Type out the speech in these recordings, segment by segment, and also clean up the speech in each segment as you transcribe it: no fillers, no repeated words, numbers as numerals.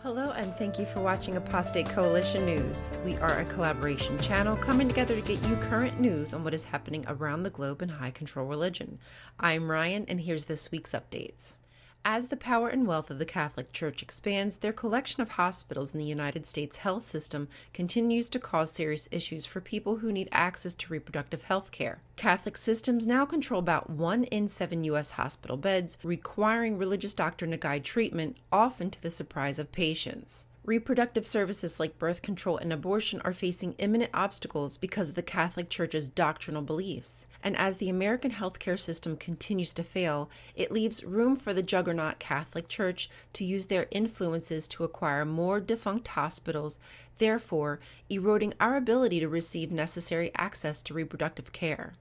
Hello and thank you for watching Apostate Coalition News. We are a collaboration channel coming together to get you current news on what is happening around the globe in high control religion. I'm Rion and here's this week's updates. As the power and wealth of the Catholic Church expands, their collection of hospitals in the United States health system continues to cause serious issues for people who need access to reproductive health care. Catholic systems now control about 1 in 7 U.S. hospital beds, requiring religious doctrine to guide treatment, often to the surprise of patients. Reproductive services like birth control and abortion are facing imminent obstacles because of the Catholic Church's doctrinal beliefs. And as the American healthcare system continues to fail, it leaves room for the juggernaut Catholic Church to use their influences to acquire more defunct hospitals, therefore eroding our ability to receive necessary access to reproductive care.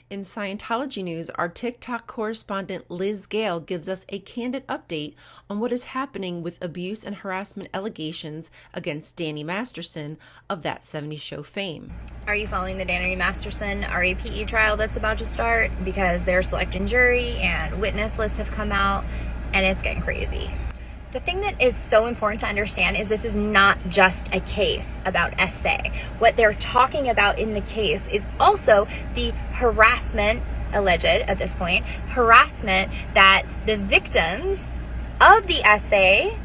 In Scientology news, our TikTok correspondent Liz Gale gives us a candid update on what is happening with abuse and harassment allegations against Danny Masterson of That 70s Show fame. Are you following the Danny Masterson RAPE trial that's about to start? Because their selecting jury and witness lists have come out and it's getting crazy. The thing that is so important to understand is this is not just a case about SA. What they're talking about in the case is also the harassment, alleged at this point, harassment that the victims of the SA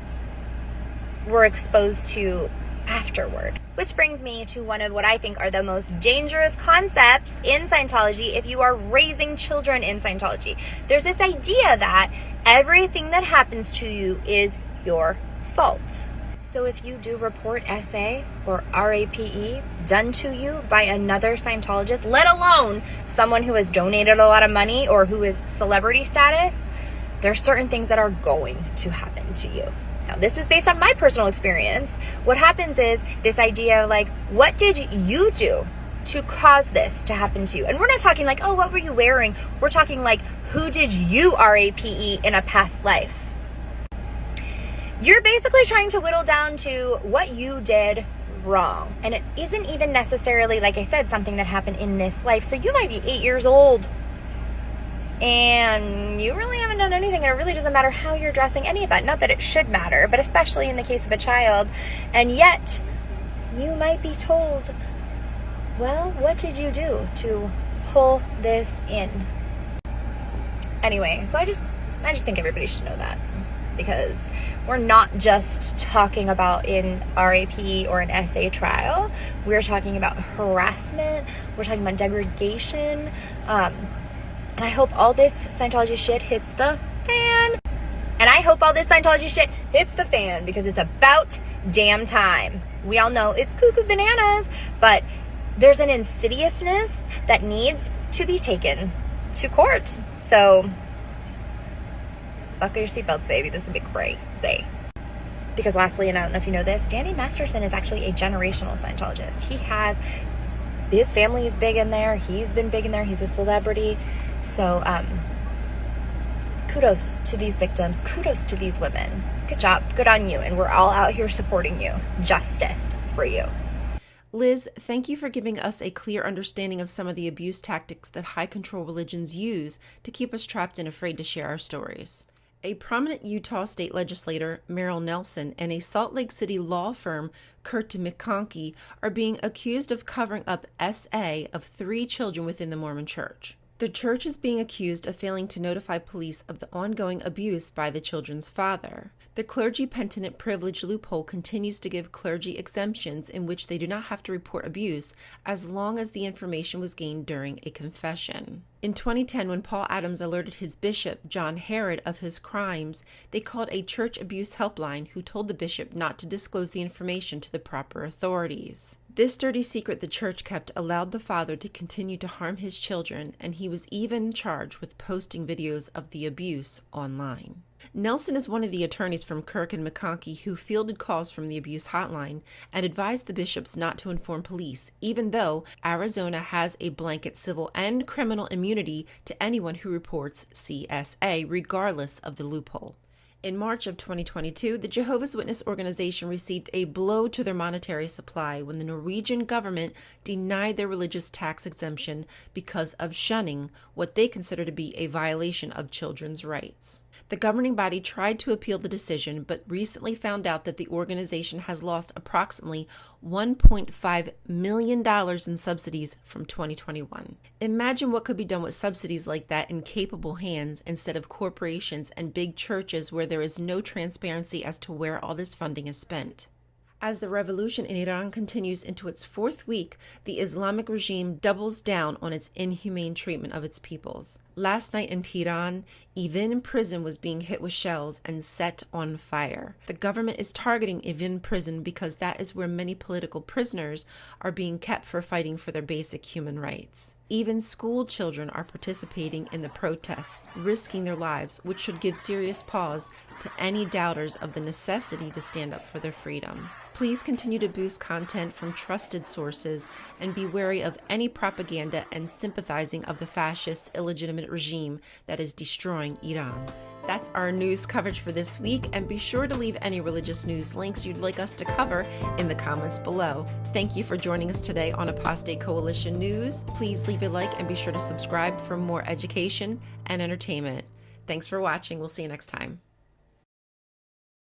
were exposed to afterward. Which brings me to one of what I think are the most dangerous concepts in Scientology if you are raising children in Scientology. There's this idea that everything that happens to you is your fault. So if you do report SA or RAPE done to you by another Scientologist, let alone someone who has donated a lot of money or who is celebrity status, there are certain things that are going to happen to you. Now, this is based on my personal experience. What happens is this idea of like, what did you do to cause this to happen to you? And we're not talking like, oh, what were you wearing? We're talking like, who did you RAPE in a past life? You're basically trying to whittle down to what you did wrong. And it isn't even necessarily, like I said, something that happened in this life. So you might be 8 years old and you really haven't done anything, and it really doesn't matter how you're dressing, any of that. Not that it should matter, but especially in the case of a child. And yet you might be told, well, what did you do to pull this in? Anyway, so I just think everybody should know that, because we're not just talking about in RAP or an SA trial. We're talking about harassment. We're talking about degradation. And I hope all this Scientology shit hits the fan. And I hope all this Scientology shit hits the fan, because it's about damn time. We all know it's cuckoo bananas, but there's an insidiousness that needs to be taken to court. So buckle your seatbelts, baby. This will be crazy. Because lastly, and I don't know if you know this, Danny Masterson is actually a generational Scientologist. His family is big in there. He's been big in there. He's a celebrity. So kudos to these victims. Kudos to these women. Good job. Good on you. And we're all out here supporting you. Justice for you. Liz, thank you for giving us a clear understanding of some of the abuse tactics that high control religions use to keep us trapped and afraid to share our stories. A prominent Utah state legislator, Merrill Nelson, and a Salt Lake City law firm, Curtin McConkie, are being accused of covering up SA of 3 children within the Mormon Church. The church is being accused of failing to notify police of the ongoing abuse by the children's father. The clergy penitent privilege loophole continues to give clergy exemptions in which they do not have to report abuse as long as the information was gained during a confession. In 2010, when Paul Adams alerted his bishop, John Herod, of his crimes, they called a church abuse helpline who told the bishop not to disclose the information to the proper authorities. This dirty secret the church kept allowed the father to continue to harm his children, and he was even charged with posting videos of the abuse online. Nelson is one of the attorneys from Kirk and McConkie who fielded calls from the abuse hotline and advised the bishops not to inform police, even though Arizona has a blanket civil and criminal immunity to anyone who reports CSA, regardless of the loophole. In March of 2022, the Jehovah's Witness organization received a blow to their monetary supply when the Norwegian government denied their religious tax exemption because of shunning what they consider to be a violation of children's rights. The governing body tried to appeal the decision, but recently found out that the organization has lost approximately $1.5 million in subsidies from 2021. Imagine what could be done with subsidies like that in capable hands instead of corporations and big churches where there is no transparency as to where all this funding is spent. As the revolution in Iran continues into its fourth week, the Islamic regime doubles down on its inhumane treatment of its peoples. Last night in Tehran, Evin prison was being hit with shells and set on fire. The government is targeting Evin prison because that is where many political prisoners are being kept for fighting for their basic human rights. Even school children are participating in the protests, risking their lives, which should give serious pause to any doubters of the necessity to stand up for their freedom. Please continue to boost content from trusted sources and be wary of any propaganda and sympathizing of the fascist, illegitimate regime that is destroying Iran. That's our news coverage for this week, and be sure to leave any religious news links you'd like us to cover in the comments below. Thank you for joining us today on Apostate Coalition News. Please leave a like and be sure to subscribe for more education and entertainment. Thanks for watching. We'll see you next time.